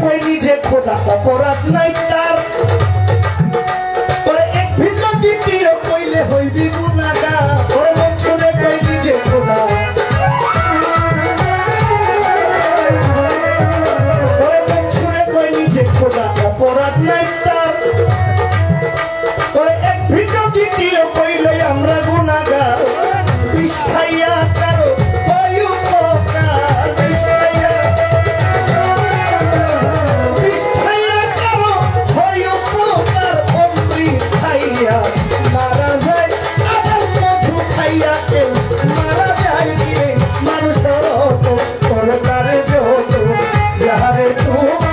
কই নিজে খোদা অপরাধ নাই তার এক ভিন্ন দ্বিতীয় কইলে হইবি গুনাহগার ওরে মন ছুঁড়ে কই নিজে খোদা ওরে মন ছুঁড়ে কই নিজে খোদা অপরাধ নাই তার এক ভিন্ন দ্বিতীয় কইলে আমরা গুনাহগার বিষ খাইয়া কারো হয় উপকার বিষ খাইয়া কারো হয় উপকার অমৃত খাইয়া মারা যায় আবার মধু খাইয়া কেউ মারা যায় রে মানুষ তোর তারে যত যাহারে তুমি